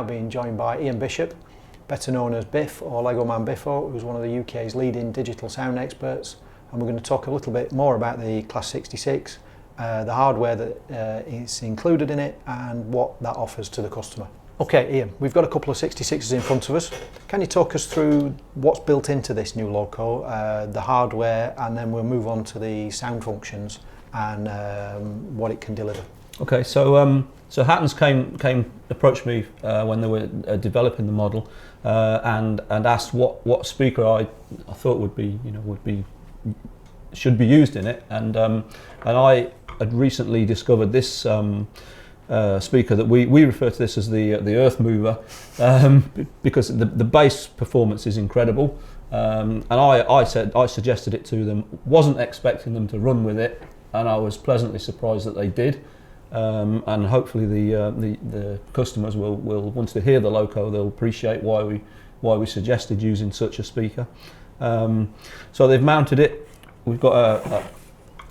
now being joined by Ian Bishop, better known as Biff or Lego Man Biffo, who's one of the UK's leading digital sound experts, and we're going to talk a little bit more about the Class 66, the hardware that is included in it and what that offers to the customer. Okay, Ian, we've got a couple of 66s in front of us. Can you talk us through what's built into this new loco, the hardware, and then we'll move on to the sound functions and what it can deliver? Okay, so Hattons approached me when they were developing the model and asked what speaker I thought should be used in it, and I had recently discovered this speaker that we refer to this as the Earth Mover, because the bass performance is incredible, and I suggested it to them, wasn't expecting them to run with it, and I was pleasantly surprised that they did, and hopefully the customers will once they hear the loco, they'll appreciate why we suggested using such a speaker. So they've mounted it. We've got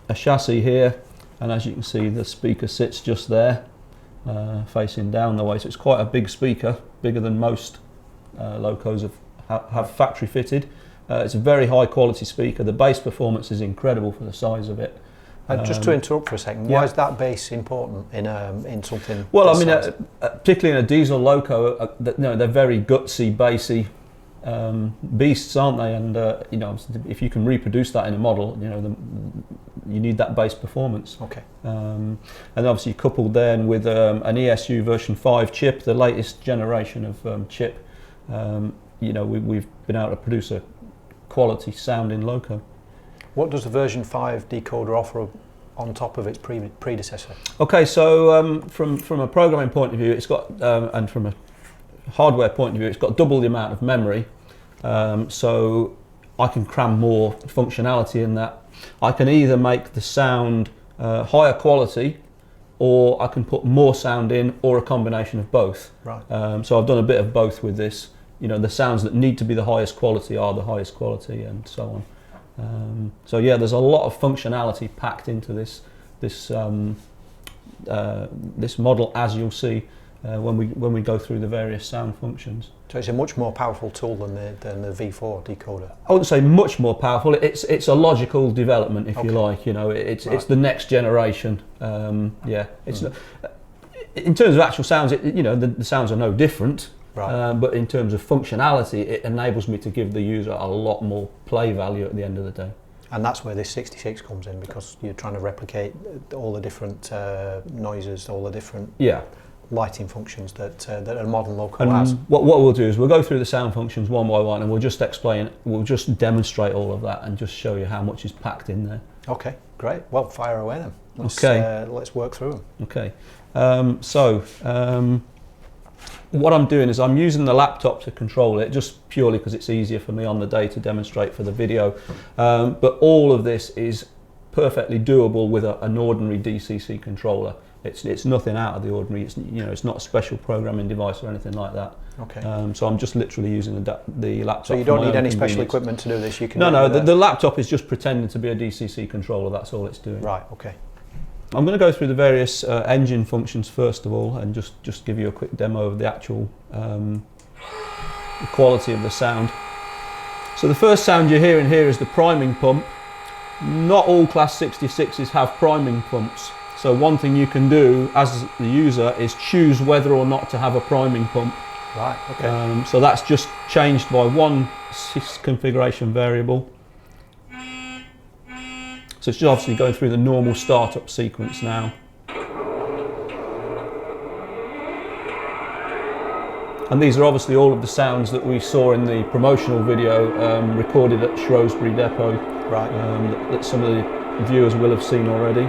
a chassis here, and as you can see, the speaker sits just there, facing down the way, so it's quite a big speaker, bigger than most locos have factory fitted. It's a very high quality speaker. The bass performance is incredible for the size of it. Just to interrupt for a second, why is that bass important in something? Well, I mean, particularly in a diesel loco, they're very gutsy, bassy beasts, aren't they? And if you can reproduce that in a model, you need that bass performance. Okay. And obviously coupled then with an ESU version 5 chip, the latest generation of chip, we've been able to produce a quality sounding loco. What does the version 5 decoder offer on top of its predecessor? Okay, so from a programming point of view, it's got, and from a hardware point of view, it's got double the amount of memory, so I can cram more functionality in that. I can either make the sound higher quality, or I can put more sound in, or a combination of both. Right. So I've done a bit of both with this. The sounds that need to be the highest quality are the highest quality, and so on. So yeah, there's a lot of functionality packed into this model, as you'll see when we go through the various sound functions. So it's a much more powerful tool than the V4 decoder. I wouldn't say much more powerful. It's a logical development, if you like. It's the next generation. Yeah, it's in terms of actual sounds. The sounds are no different. Right. But in terms of functionality, it enables me to give the user a lot more play value at the end of the day. And that's where this 66 comes in, because you're trying to replicate all the different noises, all the different lighting functions that a modern loco has. What we'll do is we'll go through the sound functions one by one, and we'll just demonstrate all of that and just show you how much is packed in there. Okay, great. Well, fire away then. Let's work through them. Okay. What I'm doing is I'm using the laptop to control it, just purely because it's easier for me on the day to demonstrate for the video. But all of this is perfectly doable with an ordinary DCC controller. It's nothing out of the ordinary. It's not a special programming device or anything like that. Okay. So I'm just literally using the laptop. So you don't need any special equipment to do this. You can. No. The laptop is just pretending to be a DCC controller. That's all it's doing. Right. Okay. I'm going to go through the various engine functions first of all, and just give you a quick demo of the actual the quality of the sound. So the first sound you're hearing here is the priming pump. Not all Class 66s have priming pumps, so one thing you can do as the user is choose whether or not to have a priming pump. Right, okay. So that's just changed by one configuration variable. So it's just obviously going through the normal startup sequence now. And these are obviously all of the sounds that we saw in the promotional video recorded at Shrewsbury Depot. Right. That some of the viewers will have seen already.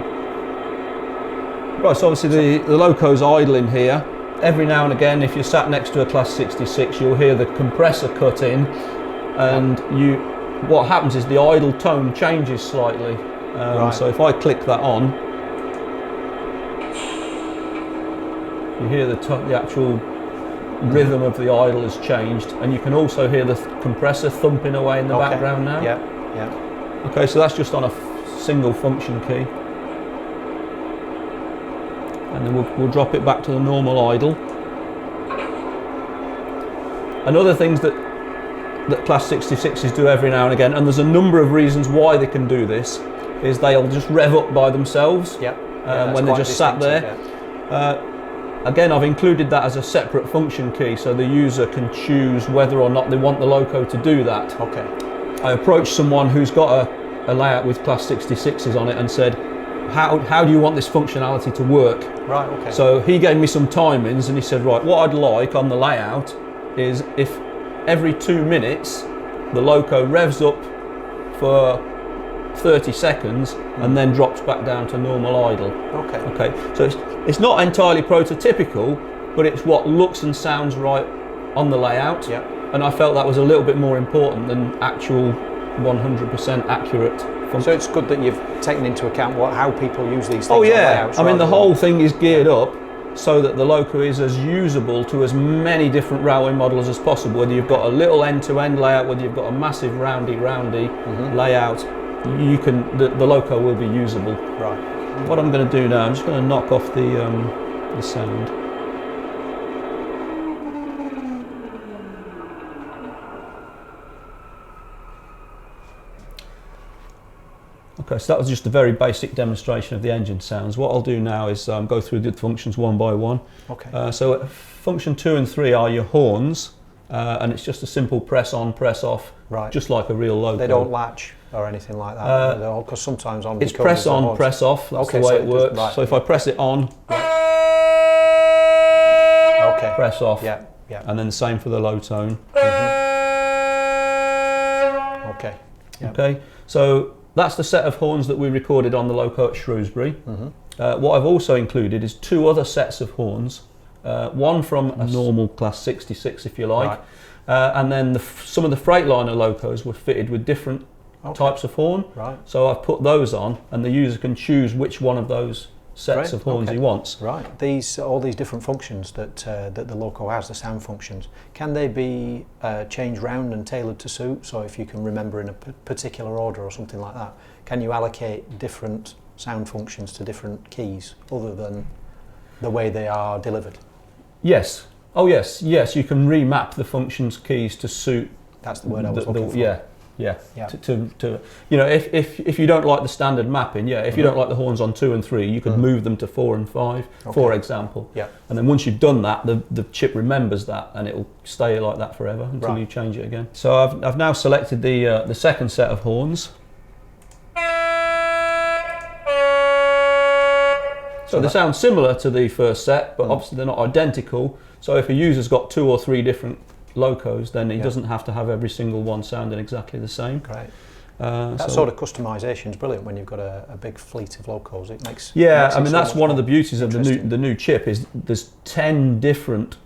Right, so obviously the loco's idling here. Every now and again, if you're sat next to a Class 66, you'll hear the compressor cut in, and what happens is the idle tone changes slightly. Right. So if I click that on, you hear the actual rhythm of the idle has changed, and you can also hear the compressor thumping away in the background now. Yeah. Okay, so that's just on a single function key. And then we'll drop it back to the normal idle. and other things that Class 66s do every now and again, and there's a number of reasons why they can do this, is they'll just rev up by themselves when they're just sat there. Again, I've included that as a separate function key, so the user can choose whether or not they want the loco to do that. Okay. I approached someone who's got a layout with Class 66s on it and said, how do you want this functionality to work? Right, okay. So he gave me some timings and he said, right, what I'd like on the layout is if every 2 minutes the loco revs up for 30 seconds and then drops back down to normal idle. Okay. So it's not entirely prototypical, but it's what looks and sounds right on the layout. Yeah. And I felt that was a little bit more important than actual 100% accurate function. So it's good that you've taken into account how people use these things. Oh yeah, on layouts, I mean the rather whole thing is geared up so that the loco is as usable to as many different railway models as possible. Whether you've got a little end-to-end layout, whether you've got a massive roundy layout, the loco will be usable. Right. What I'm going to do now, I'm just going to knock off the sound. Okay, so that was just a very basic demonstration of the engine sounds. What I'll do now is go through the functions one by one. Okay. So function 2 and 3 are your horns, and it's just a simple press on, press off, just like a real loco. They don't latch or anything like that, because sometimes on it's press on, press off. That's the way it works. Right. So if I press it on, press off, and then the same for the low tone. Okay. Okay. So that's the set of horns that we recorded on the loco at Shrewsbury. What I've also included is 2 other sets of horns, one from a normal Class 66, if you like, and then some of the Freightliner locos were fitted with different types of horn. Right. So I've put those on, and the user can choose which one of those sets of horns he wants. Right. All these different functions that the loco has, the sound functions, can they be changed round and tailored to suit? So if you can remember in a particular order or something like that, can you allocate different sound functions to different keys other than the way they are delivered? Yes. Oh yes. Yes. You can remap the functions keys to suit. That's the word I was looking for. Yeah. To you know, if you don't like the standard mapping, if you don't like the horns on 2 and 3, you could move them to 4 and 5, for example. Yeah. And then once you've done that, the chip remembers that, and it will stay like that forever until you change it again. So I've now selected the second set of horns. So they sound similar to the first set, but obviously they're not identical. So if a user's got 2 or 3 different locos, then he doesn't have to have every single one sounding exactly the same. Great. That sort of customization is brilliant when you've got a big fleet of locos. It makes I mean that's one of the beauties of the new chip is there's 10 different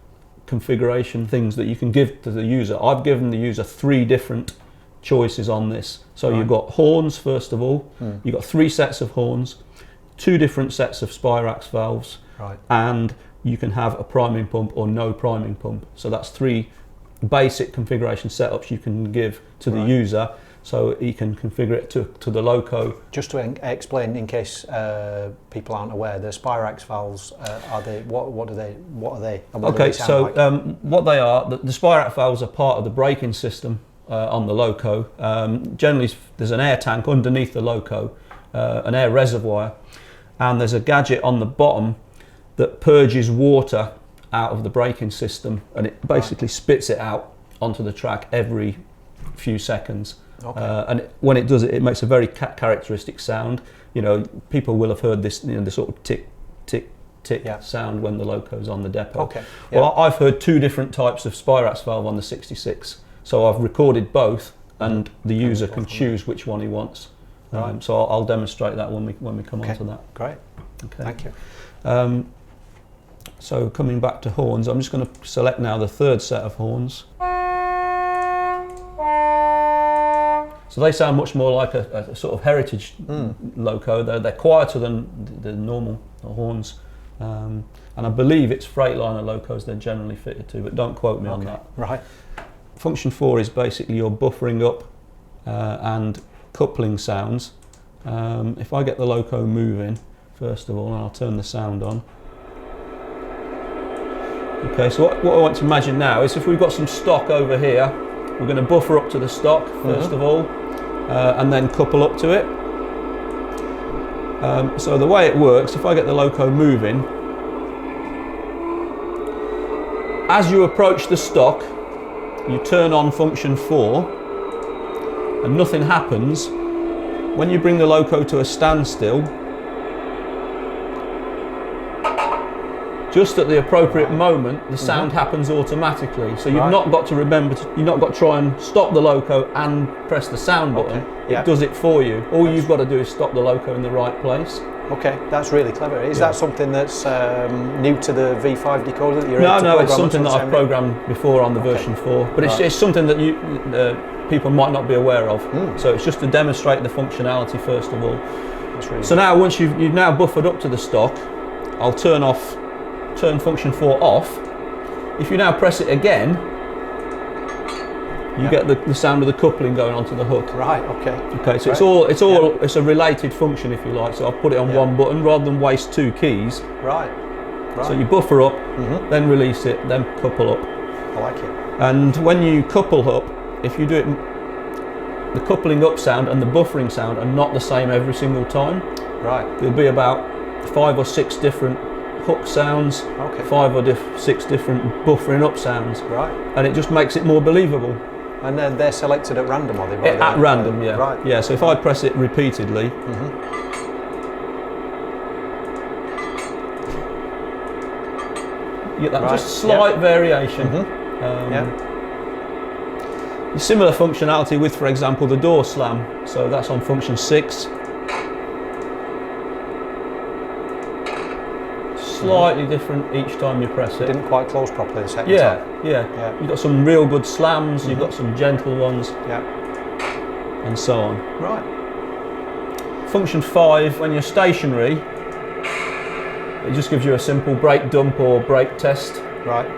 configuration things that you can give to the user. I've given the user 3 different choices on this. So you've got horns first of all. You've got 3 sets of horns, 2 different sets of Spirax valves, and you can have a priming pump or no priming pump. So that's 3 basic configuration setups you can give to the user, so he can configure it to the loco. Just to explain, in case people aren't aware, the Spirax valves are they? What are they? And what do they sound like? What they are, the Spirax valves are part of the braking system on the loco. Generally, there's an air tank underneath the loco, an air reservoir, and there's a gadget on the bottom that purges water out of the braking system, and it basically spits it out onto the track every few seconds. And when it does it, it makes a very characteristic sound. You know, people will have heard this, the sort of tick, tick, tick sound when the loco's on the depot. Well, I've heard 2 different types of Spirax valve on the 66, so I've recorded both, and the user can choose which one he wants. So I'll demonstrate that when we come on to that. Great. Okay. Thank you. So coming back to horns, I'm just going to select now the 3rd set of horns. So they sound much more like a sort of heritage loco. They're quieter than the normal horns, and I believe it's Freightliner locos they're generally fitted to, but don't quote me on that. Right. Function 4 is basically your buffering up and coupling sounds. If I get the loco moving, first of all, and I'll turn the sound on, Okay, so what I want to imagine now is if we've got some stock over here, we're going to buffer up to the stock first of all, and then couple up to it. So the way it works, if I get the loco moving, as you approach the stock, you turn on function 4 and nothing happens. When you bring the loco to a standstill, just at the appropriate moment, the sound happens automatically. So you've not got to remember, you've not got to try and stop the loco and press the sound button. It does it for you. All you've got to do is stop the loco in the right place. Okay, that's really clever. Is that something that's new to the V5 decoder that you're able to program? No, it's something that I've programmed before on the version 4, but it's something that people might not be aware of. So it's just to demonstrate the functionality first of all. That's really so now once you've now buffered up to the stock, I'll turn function 4 off. If you now press it again, you get the sound of the coupling going onto the hook. Right. Okay. Okay. So it's a related function, if you like. So I'll put it on one button rather than waste 2 keys. Right. So you buffer up, then release it, then couple up. I like it. And when you couple up, if you do it, the coupling up sound and the buffering sound are not the same every single time. Right. There'll be about 5 or 6 different hook sounds, 5 or 6 different buffering up sounds. Right. And it just makes it more believable. And then they're selected at random, are they? At random, yeah. Right. Yeah, so if I press it repeatedly, you get that just slight variation. Similar functionality with, for example, the door slam. So that's on function 6. Slightly different each time you press it. Didn't quite close properly the second time. Yeah. You've got some real good slams, you've got some gentle ones, and so on. Right. Function 5, when you're stationary, it just gives you a simple brake dump or brake test. Right.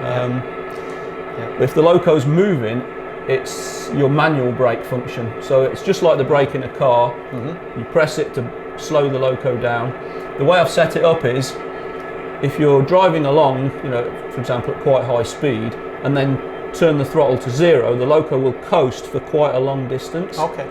But if the loco's moving, it's your manual brake function. So it's just like the brake in a car. You press it to slow the loco down. The way I've set it up is, if you're driving along, for example at quite high speed, and then turn the throttle to 0, the loco will coast for quite a long distance. Okay,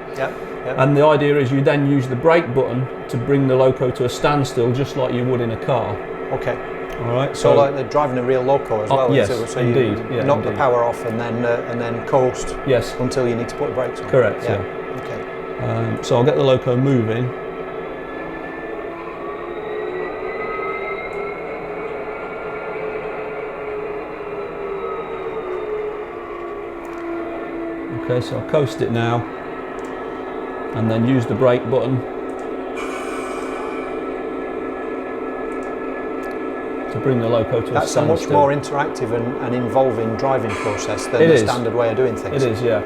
And the idea is you then use the brake button to bring the loco to a standstill, just like you would in a car. Okay. All right. So like they're driving a real loco as well. Yes, so indeed. You knock the power off and then coast. Yes. Until you need to put the brakes on. Correct. Yeah. Okay. So I'll get the loco moving. Okay, so I'll coast it now, and then use the brake button to bring the loco to a standstill. That's a much more interactive and involving driving process than the standard way of doing things. It is, yeah.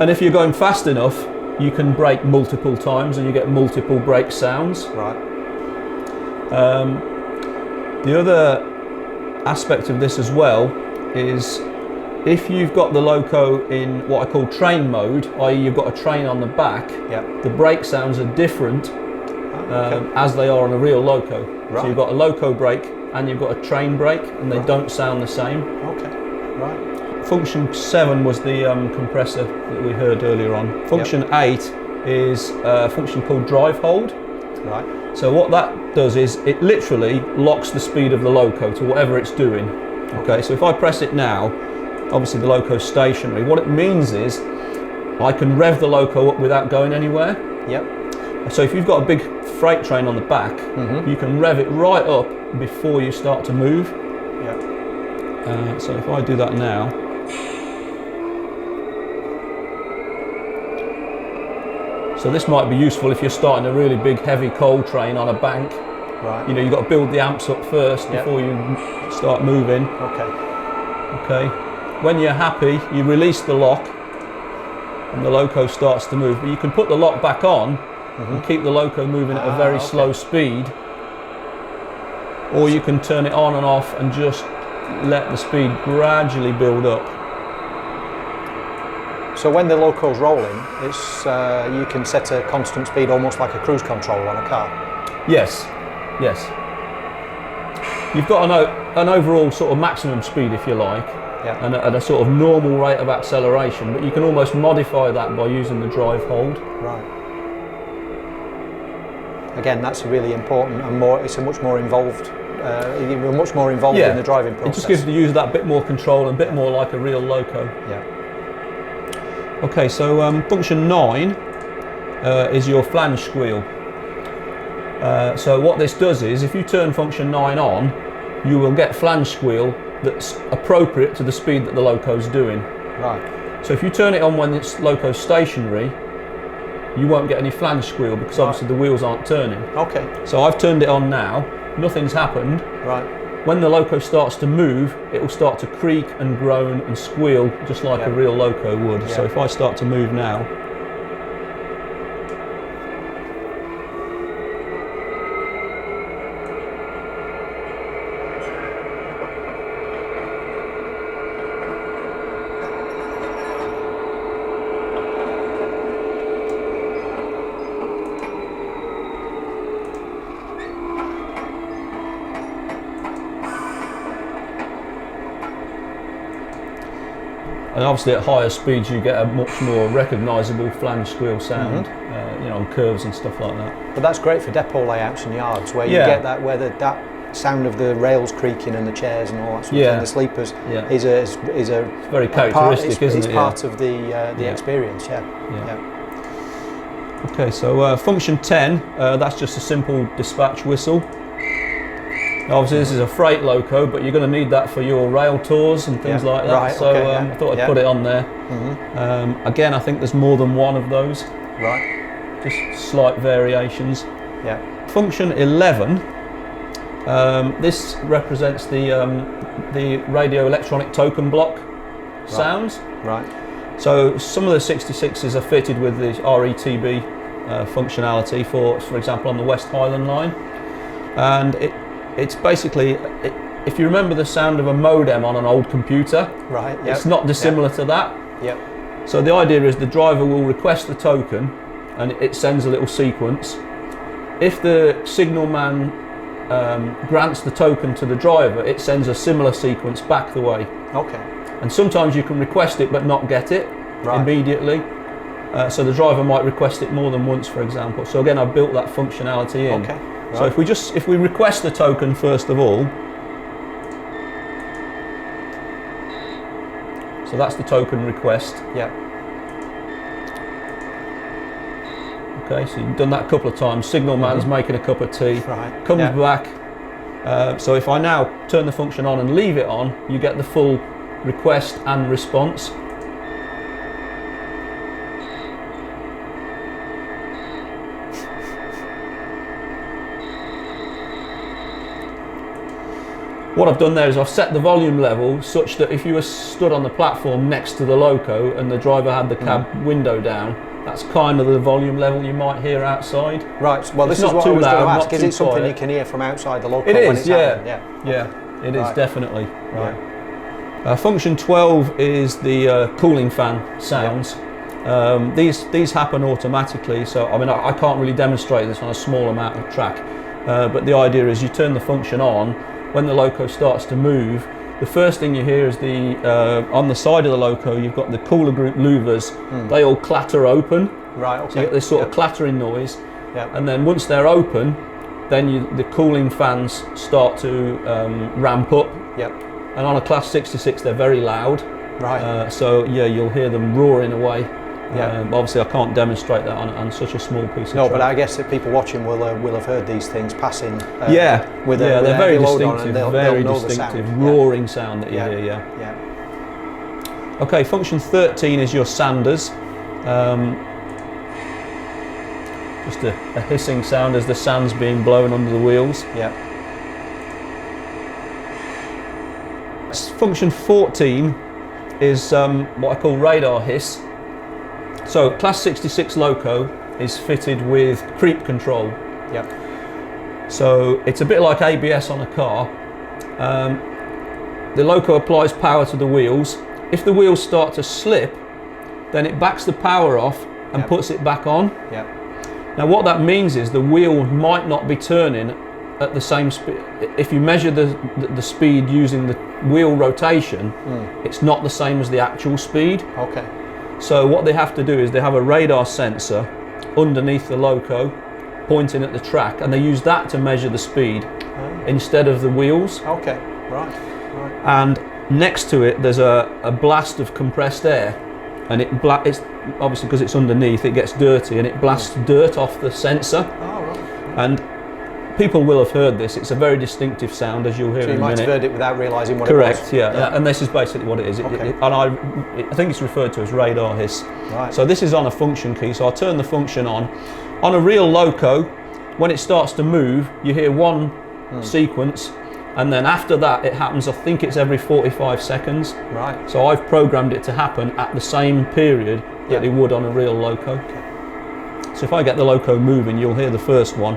And if you're going fast enough, you can brake multiple times and you get multiple brake sounds. Right. The other aspect of this as well is, if you've got the loco in what I call train mode, i.e. you've got a train on the back, the brake sounds are different as they are on a real loco. Right. So you've got a loco brake and you've got a train brake, and they don't sound the same. Okay, right. Function 7 was the compressor that we heard earlier on. Function 8 is a function called drive hold. Right. So what that does is it literally locks the speed of the loco to whatever it's doing. Okay, so if I press it now, obviously the loco's stationary. What it means is I can rev the loco up without going anywhere. So if you've got a big freight train on the back, you can rev it right up before you start to move. So if I do that now, so this might be useful if you're starting a really big heavy coal train on a bank. Right. You've got to build the amps up first before you start moving. Okay. When you're happy, you release the lock and the loco starts to move. But you can put the lock back on and keep the loco moving at a very slow speed. Or you can turn it on and off and just let the speed gradually build up. So when the loco's rolling, it's you can set a constant speed almost like a cruise control on a car? Yes. you've got an overall sort of maximum speed, if you like, and a sort of normal rate of acceleration, but you can almost modify that by using the drive hold. Right. Again, that's really important, and it's a much more involved. You're much more involved in the driving process. It just gives the user that bit more control and a bit more like a real loco. Yeah. Okay, so function 9 is your flange squeal. So what this does is, if you turn function 9 on, you will get flange squeal that's appropriate to the speed that the loco's doing. Right. So if you turn it on when this loco's stationary, you won't get any flange squeal because obviously the wheels aren't turning. Okay. So I've turned it on now, nothing's happened. Right. When the loco starts to move, it will start to creak and groan and squeal just like a real loco would. So if I start to move now, and obviously at higher speeds you get a much more recognisable flange squeal sound, you know, on curves and stuff like that. But that's great for depot layouts and yards where you get that, where that sound of the rails creaking and the chairs and all that sort of thing, the sleepers, is a it's very characteristic, isn't it? It's part of the experience. Okay, so function 10, that's just a simple dispatch whistle. Obviously this is a freight loco, but you're going to need that for your rail tours and things like that. Right, so I thought I'd put it on there. Again, I think there's more than one of those. Right. Just slight variations. Yeah. Function 11, this represents the radio electronic token block sounds. Right. So some of the 66s are fitted with the RETB functionality for example on the West Highland line, and it's basically, if you remember the sound of a modem on an old computer, right? It's not dissimilar to that. Yep. So the idea is the driver will request the token, and it sends a little sequence. If the signal man grants the token to the driver, it sends a similar sequence back the way. Okay. And sometimes you can request it but not get it immediately. So the driver might request it more than once, for example. So again, I've built that functionality in. Okay. Right. So if we request the token first of all, so that's the token request. Yeah. Okay, so you've done that a couple of times. Signal man's making a cup of tea. Right. Comes back. So if I now turn the function on and leave it on, you get the full request and response. What I've done there is I've set the volume level such that if you were stood on the platform next to the loco and the driver had the cab window down, that's kind of the volume level you might hear outside. Right. Well, this is what I was going to ask. Is it something you can hear from outside the loco? It when is, it's happening? Yeah, it is definitely. Right. Function 12 is the cooling fan sounds. These happen automatically, so I mean I can't really demonstrate this on a small amount of track, but the idea is you turn the function on. When the loco starts to move, the first thing you hear is on the side of the loco you've got the cooler group louvers. They all clatter open. Right. Okay. So you get this sort of clattering noise. Yeah. And then once they're open, then the cooling fans start to ramp up. Yep. And on a Class 66 they're very loud. Right. So yeah, you'll hear them roaring away. Yeah. Obviously I can't demonstrate that on such a small piece of No, track. but I guess that people watching will have heard these things passing. With they're very distinctive, they'll know the sound. roaring sound that you hear. Yeah. Okay, function 13 is your sanders. Just a hissing sound as the sand's being blown under the wheels. Yeah. Function 14 is what I call radar hiss. So Class 66 loco is fitted with creep control. Yeah. So it's a bit like ABS on a car. The loco applies power to the wheels. If the wheels start to slip, then it backs the power off and puts it back on. Yeah. Now what that means is the wheel might not be turning at the same speed. If you measure the speed using the wheel rotation, it's not the same as the actual speed. Okay. So what they have to do is they have a radar sensor underneath the loco pointing at the track, and they use that to measure the speed instead of the wheels. Okay, right. And next to it there's a blast of compressed air, and it's obviously because it's underneath, it gets dirty and it blasts dirt off the sensor. Oh, right. And people will have heard this. It's a very distinctive sound, as you'll hear in a minute. So you might have heard it without realising what Correct, it was. yeah. And this is basically what it is. Okay. And I think it's referred to as radar hiss. Right. So this is on a function key, so I'll turn the function on. On a real loco, when it starts to move, you hear one sequence, and then after that it happens, I think it's every 45 seconds. Right. So I've programmed it to happen at the same period that it would on a real loco. Okay. So if I get the loco moving, you'll hear the first one.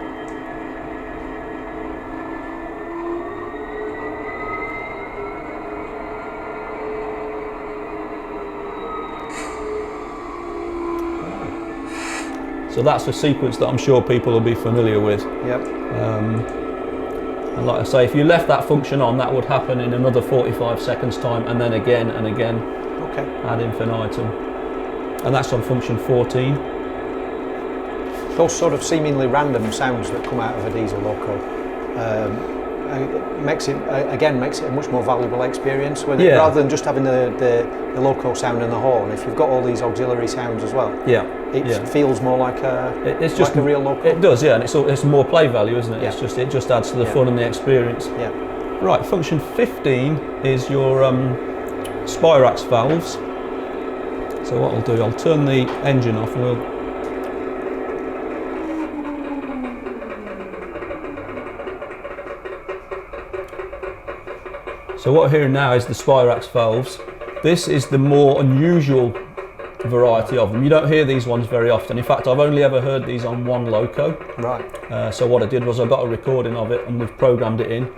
So that's a sequence that I'm sure people will be familiar with. Yep. And like I say, if you left that function on, that would happen in another 45 seconds time, and then again and again, Okay. ad infinitum. And that's on function 14. Those sort of seemingly random sounds that come out of a diesel loco makes it a much more valuable experience with it, rather than just having the loco sound and the horn. If you've got all these auxiliary sounds as well, it feels more like it's just like a real loco. It does, yeah, and it's more play value, isn't it? Yeah. It just adds to the fun and the experience. Yeah. Right, function 15 is your Spirax valves. So what I'll do, I'll turn the engine off and we'll. So what we're hearing now is the Spirax valves. This is the more unusual variety of them. You don't hear these ones very often. In fact, I've only ever heard these on one loco. Right. So what I did was I got a recording of it and we've programmed it in.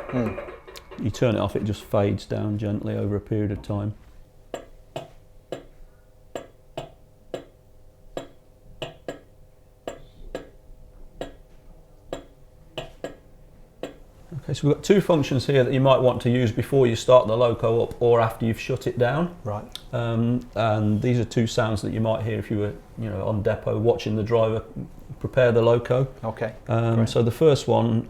You turn it off, it just fades down gently over a period of time. Okay, so we've got two functions here that you might want to use before you start the loco up or after you've shut it down. Right. And these are two sounds that you might hear if you were, on depot watching the driver prepare the loco. Okay. So the first one,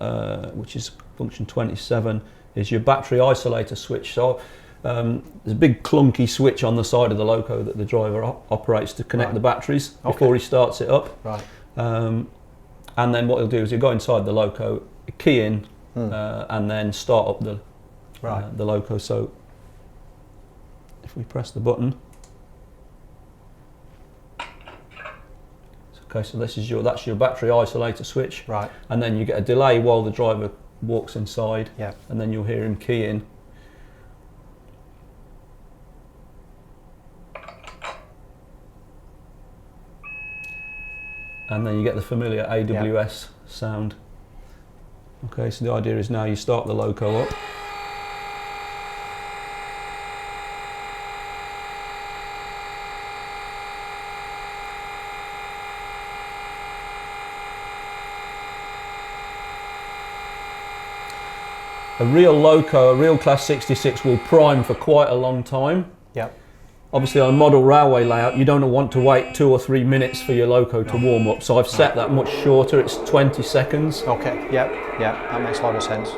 which is function 27, is your battery isolator switch. So there's a big clunky switch on the side of the loco that the driver operates to connect the batteries before he starts it up. Right. And then what he'll do is he'll go inside the loco, key in, and then start up the loco. So if we press the button, okay, so that's your battery isolator switch. Right. And then you get a delay while the driver walks inside. Yeah. And then you'll hear him key in. And then you get the familiar AWS sound. Okay, so the idea is now you start the loco up. A real loco, a real Class 66 will prime for quite a long time. Yep. Obviously on a model railway layout, you don't want to wait 2 or 3 minutes for your loco to warm up. So I've set that much shorter, it's 20 seconds. Okay, yep, that makes a lot of sense.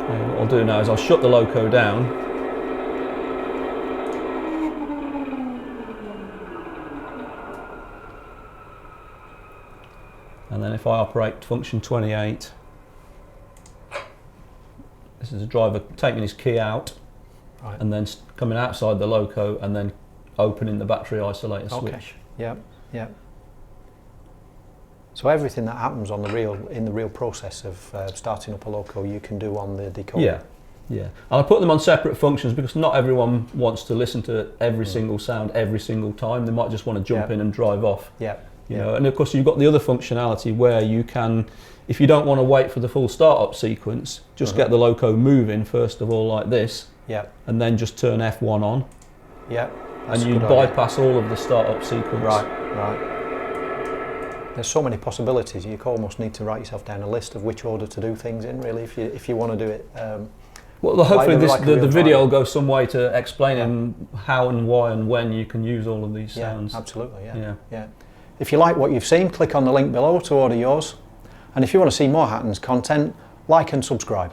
Okay, what I'll do now is I'll shut the loco down. And then if I operate function 28, this is a driver taking his key out and then coming outside the loco and then opening the battery isolator switch. Yep. So everything that happens in the real process of starting up a loco, you can do on the decoder. Yeah. And I put them on separate functions because not everyone wants to listen to every single sound every single time. They might just want to jump in and drive off. You know, and of course you've got the other functionality where you can, if you don't want to wait for the full startup sequence, just get the loco moving first of all like this, and then just turn F1 on, and you bypass all of the startup sequence. Right. There's so many possibilities. You almost need to write yourself down a list of which order to do things in, really, if you want to do it. Well, hopefully the video will driver. go some way to explaining how and why and when you can use all of these sounds. Absolutely, Yeah. yeah. If you like what you've seen, click on the link below to order yours. And if you want to see more Hattons content, like and subscribe.